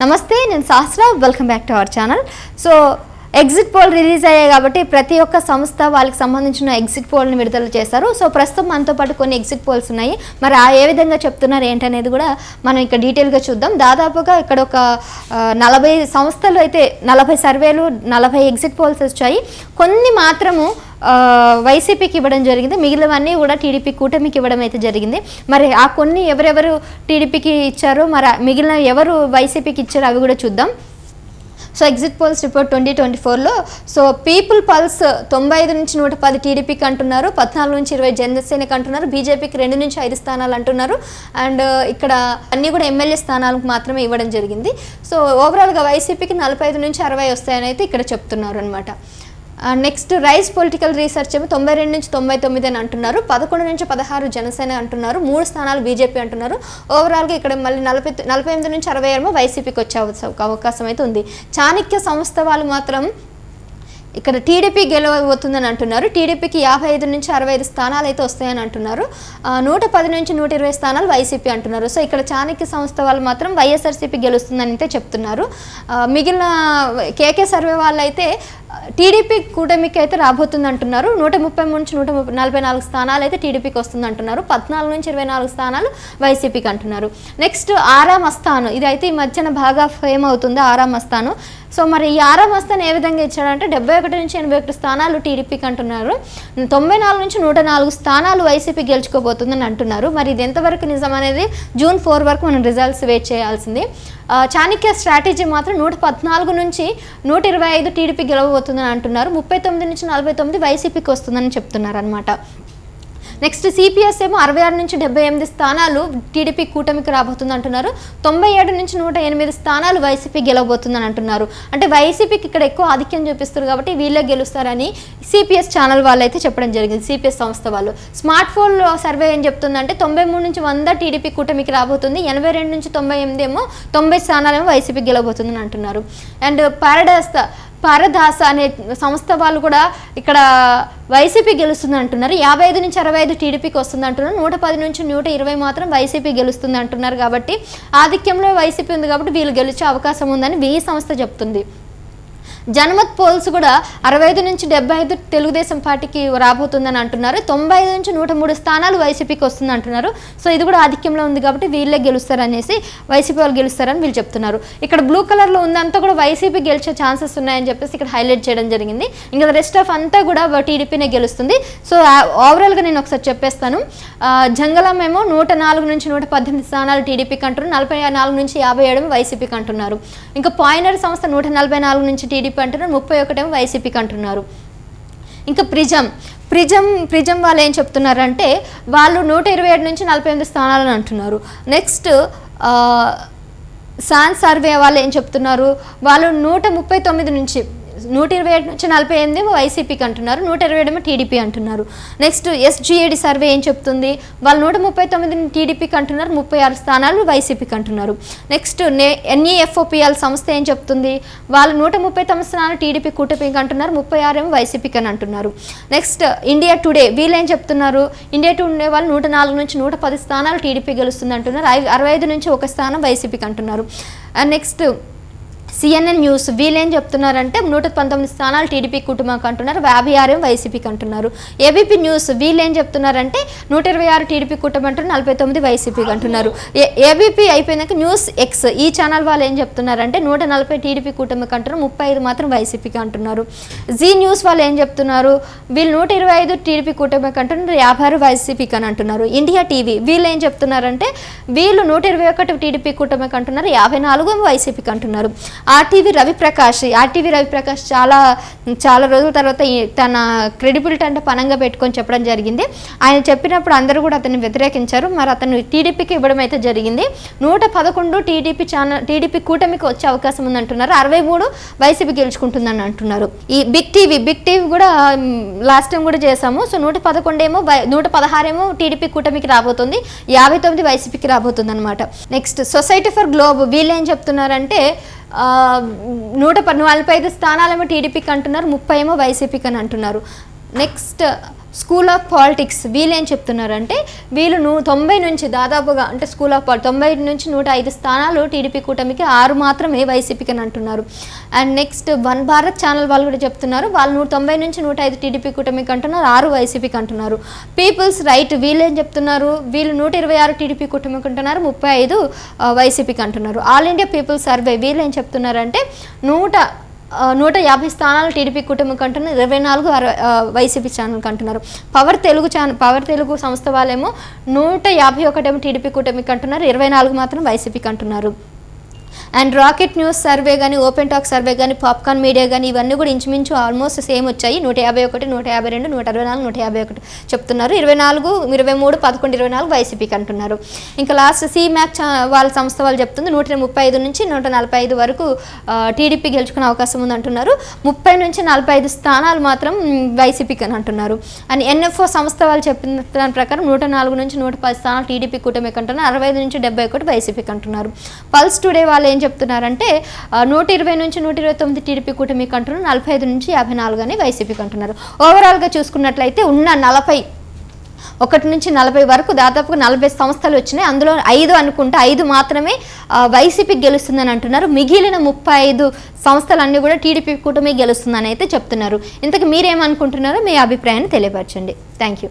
నమస్తే నేను Sahasra welcome back to our channel. So exit poll release అయ్యాయి కాబట్టి ప్రతి ఒక్క సంస్థ వాళ్ళకి సంబంధించిన ఎగ్జిట్ పోల్ని విడుదల చేశారు. సో ప్రస్తుతం మనతో పాటు కొన్ని ఎగ్జిట్ పోల్స్ ఉన్నాయి. మరి ఏ విధంగా చెప్తున్నారు ఏంటనేది కూడా మనం ఇక్కడ డీటెయిల్గా చూద్దాం. దాదాపుగా ఇక్కడ ఒక 40 సంస్థలు అయితే 40 సర్వేలు 40 ఎగ్జిట్ పోల్స్ వచ్చాయి. కొన్ని మాత్రము వైసీపీకి ఇవ్వడం జరిగింది, మిగిలినవన్నీ కూడా టీడీపీ కూటమికి ఇవ్వడం అయితే జరిగింది. మరి ఆ కొన్ని ఎవరెవరు టీడీపీకి ఇచ్చారో మరి మిగిలిన ఎవరు వైసీపీకి ఇచ్చారో అవి కూడా చూద్దాం. సో ఎగ్జిట్ పోల్స్ రిపోర్ట్ 2024లో సో పీపుల్ పల్స్ 95 నుంచి 110 టీడీపీకి అంటున్నారు, 14 నుంచి 20 జనసేనకి అంటున్నారు, బీజేపీకి 2 నుంచి 5 స్థానాలు అంటున్నారు. అండ్ ఇక్కడ అన్నీ కూడా ఎమ్మెల్యే స్థానాలకు మాత్రమే ఇవ్వడం జరిగింది. సో ఓవరాల్గా వైసీపీకి 45 నుంచి 60 వస్తాయని అయితే ఇక్కడ చెప్తున్నారు అనమాట. నెక్స్ట్ రైస్ పొలిటికల్ రీసెర్చ్ ఏమో 92 నుంచి 99 అని అంటున్నారు, 11 నుంచి 16 జనసేన అంటున్నారు, 3 స్థానాలు బీజేపీ అంటున్నారు. ఓవరాల్గా ఇక్కడ మళ్ళీ 48 నుంచి 60 ఏమో వైసీపీకి వచ్చే అవకాశం అయితే ఉంది. చాణక్య సంస్థ వాళ్ళు మాత్రం ఇక్కడ టీడీపీ గెలవబోతుందని అంటున్నారు. టీడీపీకి 55 నుంచి 65 స్థానాలు అయితే వస్తాయని అంటున్నారు. 110 నుంచి 120 స్థానాలు వైసీపీ అంటున్నారు. సో ఇక్కడ చాణక్య సంస్థ వాళ్ళు మాత్రం వైఎస్ఆర్సీపీ గెలుస్తుందని అయితే చెప్తున్నారు. మిగిలిన కేకే సర్వే వాళ్ళు అయితే టీడీపీ కూటమికి అయితే రాబోతుంది అంటున్నారు. 133 నుంచి 144 స్థానాలు అయితే టీడీపీకి వస్తుంది అంటున్నారు, 14 నుంచి 24 స్థానాలు వైసీపీకి అంటున్నారు. నెక్స్ట్ ఆరామ్ అస్థాను, ఇది అయితే ఈ మధ్యన బాగా ఫేమ్ అవుతుంది ఆరామ్ అస్థాను. సో మరి ఈ ఆరామ్ అస్థాను ఏ విధంగా ఇచ్చాడంటే 71 నుంచి 81 స్థానాలు టీడీపీకి అంటున్నారు, 94 నుంచి 104 స్థానాలు వైసీపీ గెలుచుకోబోతుందని అంటున్నారు. మరి ఇది ఎంతవరకు నిజం అనేది జూన్ 4 వరకు మనం రిజల్ట్స్ వెయిట్ చేయాల్సింది. చాణక్య స్ట్రాటజీ మాత్రం 114 నుంచి 125 టీడీపీ గెలవబోతుందని అంటున్నారు, 39 నుంచి 49 వైసీపీకి వస్తుందని చెప్తున్నారు అనమాట. నెక్స్ట్ సిపిఎస్ ఏమో 66 నుంచి 78 స్థానాలు టీడీపీ కూటమికి రాబోతుంది అంటున్నారు, 97 నుంచి 108 స్థానాలు వైసీపీ గెలవబోతుందని అంటున్నారు. అంటే వైసీపీకి ఇక్కడ ఎక్కువ ఆధిక్యం చూపిస్తారు కాబట్టి వీళ్ళే గెలుస్తారని సిపిఎస్ ఛానల్ వాళ్ళు అయితే చెప్పడం జరిగింది. సిపిఎస్ సంస్థ వాళ్ళు స్మార్ట్ ఫోన్ సర్వే ఏం చెప్తుందంటే 93 నుంచి 100 టీడీపీ కూటమికి రాబోతుంది, 82 నుంచి 98 ఏమో 90 స్థానాలేమో వైసీపీ గెలవబోతుందని అంటున్నారు. అండ్ పారదాస అనే సంస్థ వాళ్ళు కూడా ఇక్కడ వైసీపీ గెలుస్తుంది అంటున్నారు, 55 నుంచి 65 టీడీపీకి వస్తుంది అంటున్నారు, 110 నుంచి 120 మాత్రం వైసీపీ గెలుస్తుంది అంటున్నారు. కాబట్టి ఆధిక్యంలో వైసీపీ ఉంది కాబట్టి వీళ్ళు గెలిచే అవకాశం ఉందని ఈ సంస్థ చెప్తుంది. జనమత్ పోల్స్ కూడా 65 నుంచి 75 తెలుగుదేశం పార్టీకి రాబోతుందని అంటున్నారు, 95 నుంచి 103 స్థానాలు వైసీపీకి వస్తుంది అంటున్నారు. సో ఇది కూడా ఆధిక్యంలో ఉంది కాబట్టి వీళ్ళే గెలుస్తారనేసి వైసీపీ వాళ్ళు గెలుస్తారని వీళ్ళు చెప్తున్నారు. ఇక్కడ బ్లూ కలర్లో ఉందంతా కూడా వైసీపీ గెలిచే ఛాన్సెస్ ఉన్నాయని చెప్పేసి ఇక్కడ హైలైట్ చేయడం జరిగింది. ఇంకా రెస్ట్ ఆఫ్ అంతా కూడా టీడీపీనే గెలుస్తుంది. సో ఓవరాల్గా నేను ఒకసారి చెప్పేస్తాను. జంగలం ఏమో 104 నుంచి 118 స్థానాలు టీడీపీకి అంటున్నారు, 44 నుంచి 57 వైసీపీకి అంటున్నారు. ఇంకా పాయినర్ సంస్థ 144 నుంచి టీడీపీ అంటున్నారు, 31 వైసీపీకి అంటున్నారు. ఇంకా ప్రిజం వాళ్ళు ఏం చెప్తున్నారంటే వాళ్ళు 127 నుంచి 48 స్థానాలను అంటున్నారు. నెక్స్ట్ సాన్ సర్వే వాళ్ళు ఏం చెప్తున్నారు, వాళ్ళు 139 నుంచి 127 నుంచి 48 వైసీపీకి అంటున్నారు, 127 టీడీపీ అంటున్నారు. నెక్స్ట్ ఎస్జిఏడి సర్వే ఏం చెప్తుంది, వాళ్ళు 139 టీడీపీకి అంటున్నారు, 36 స్థానాలు వైసీపీకి అంటున్నారు. నెక్స్ట్ ఎన్ఈఎఫ్ఓపిఎల్ సంస్థ ఏం చెప్తుంది, వాళ్ళు 139 స్థానాలు టీడీపీ కూటమికి అంటున్నారు, 36 వైసీపీకి అని అంటున్నారు. నెక్స్ట్ ఇండియా టుడే వీళ్ళు ఏం చెప్తున్నారు, ఇండియా టుడే వాళ్ళు 104 నుంచి 110 స్థానాలు టీడీపీ గెలుస్తుంది అంటున్నారు, 65 నుంచి 1 స్థానం వైసీపీకి అంటున్నారు. నెక్స్ట్ సిఎన్ఎన్ న్యూస్ వీళ్ళు ఏం చెప్తున్నారంటే 119 స్థానాలు టీడీపీ కుటుంబానికి అంటున్నారు, 56 వైసీపీకి అంటున్నారు. ఏబీపీ న్యూస్ వీళ్ళు ఏం చెప్తున్నారంటే 126 టీడీపీ కుటుంబం అంటున్నారు, 49 వైసీపీకి అంటున్నారు. ఏబీపీ అయిపోయినాక న్యూస్ ఎక్స్ ఈ ఛానల్ వాళ్ళు ఏం చెప్తున్నారంటే 140 టీడీపీ కుటుంబకి అంటున్నారు, 35 మాత్రం వైసీపీకి అంటున్నారు. జీ న్యూస్ వాళ్ళు ఏం చెప్తున్నారు, వీళ్ళు 125 టీడీపీ కుటుంబకి అంటున్నారు, 56 వైసీపీకి అని అంటున్నారు. ఇండియా టీవీ వీళ్ళు ఏం చెప్తున్నారంటే వీళ్ళు 121 టీడీపీ కుటుంబకి అంటున్నారు, 54 వైసీపీకి అంటున్నారు. ఆర్టీవీ రవిప్రకాష్ చాలా రోజుల తర్వాత తన క్రెడిబిలిటీ అంటే పనంగా పెట్టుకొని చెప్పడం జరిగింది. ఆయన చెప్పినప్పుడు అందరూ కూడా అతన్ని వ్యతిరేకించారు, మరి అతను టీడీపీకి ఇవ్వడం అయితే జరిగింది. 111 టీడీపీ కూటమికి వచ్చే అవకాశం ఉందంటున్నారు, 63 వైసీపీ గెలుచుకుంటుందని అంటున్నారు. ఈ బిగ్ టీవీ కూడా లాస్ట్ టైం కూడా చేసాము. సో 111 ఏమో 116 ఏమో టీడీపీ కూటమికి రాబోతుంది, 59 వైసీపీకి రాబోతుంది అనమాట. నెక్స్ట్ సొసైటీ ఫర్ గ్లోబ్ వీళ్ళు ఏం చెప్తున్నారంటే 145 స్థానాలేమో టీడీపీకి అంటున్నారు, 30 ఏమో వైసీపీకి అని అంటున్నారు. నెక్స్ట్ స్కూల్ ఆఫ్ పాలిటిక్స్ వీళ్ళు ఏం చెప్తున్నారంటే వీళ్ళు 90 నుంచి దాదాపుగా అంటే స్కూల్ ఆఫ్ 90 నుంచి 105 స్థానాలు టీడీపీ కూటమికి 6 మాత్రమే వైసీపీకి అని అంటున్నారు. And next one Bharat channel వాళ్ళు కూడా చెప్తున్నారు వాళ్ళు 190 నుంచి 105 టీడీపీ కూటమికి అంటున్నారు, 6 వైసీపీకి అంటున్నారు. పీపుల్స్ రైట్ వీళ్ళు ఏం చెప్తున్నారు వీళ్ళు 126 టీడీపీ కూటమికి అంటున్నారు, 35 వైసీపీకి అంటున్నారు. ఆల్ ఇండియా పీపుల్స్ సర్వే వీళ్ళు ఏం చెప్తున్నారంటే 150 స్థానాలు టీడీపీ కూటమికి అంటున్నారు, 24 వైసీపీ ఛానల్కి అంటున్నారు. పవర్ తెలుగు సంస్థ వాళ్ళేమో 151 టీడీపీ కూటమికి అంటున్నారు, 24 మాత్రం వైసీపీకి అంటున్నారు. అండ్ రాకెట్ న్యూస్ సర్వే కానీ, ఓపెన్ టాక్ సర్వే కానీ, పాప్కార్న్ మీడియా కానీ ఇవన్నీ కూడా ఇంచుమించు ఆల్మోస్ట్ సేమ్ వచ్చాయి. 151, 152, 164, 151 చెప్తున్నారు. 24, 23, 11, 24 వైసీపీకి అంటున్నారు. ఇంకా లాస్ట్ మ్యాక్ వాళ్ళ సంస్థ వాళ్ళు చెప్తుంది 135 నుంచి 145 వరకు టీడీపీ గెలుచుకునే అవకాశం ఉంది అంటున్నారు. 30 నుంచి 45 స్థానాలు మాత్రం వైసీపీకి అని అంటున్నారు. అండ్ ఎన్ఎఫ్ఓ సంస్థ వాళ్ళు చెప్పిన దాని ప్రకారం 104 నుంచి 110 స్థానాలు టీడీపీ కూటమికి అంటున్నారు, 65 నుంచి 71 వైసీపీకి అంటున్నారు. పల్స్ టుడే వాళ్ళు ఏం చెప్తున్నారంటే 120 నుంచి 129 టీడీపీ కూటమికి అంటున్నారు, 45 నుంచి 54 అని వైసీపీకి అంటున్నారు. ఓవరాల్గా చూసుకున్నట్లయితే ఉన్న 41 నుంచి 40 వరకు దాదాపుగా 40 సంస్థలు వచ్చినాయి. అందులో 5 అనుకుంటే 5 మాత్రమే వైసీపీకి గెలుస్తుందని అంటున్నారు. మిగిలిన 35 సంస్థలన్నీ కూడా టీడీపీ కూటమి గెలుస్తుందని అయితే చెప్తున్నారు. ఇంతకు మీరేమనుకుంటున్నారో మీ అభిప్రాయాన్ని తెలియపరచండి. Thank you.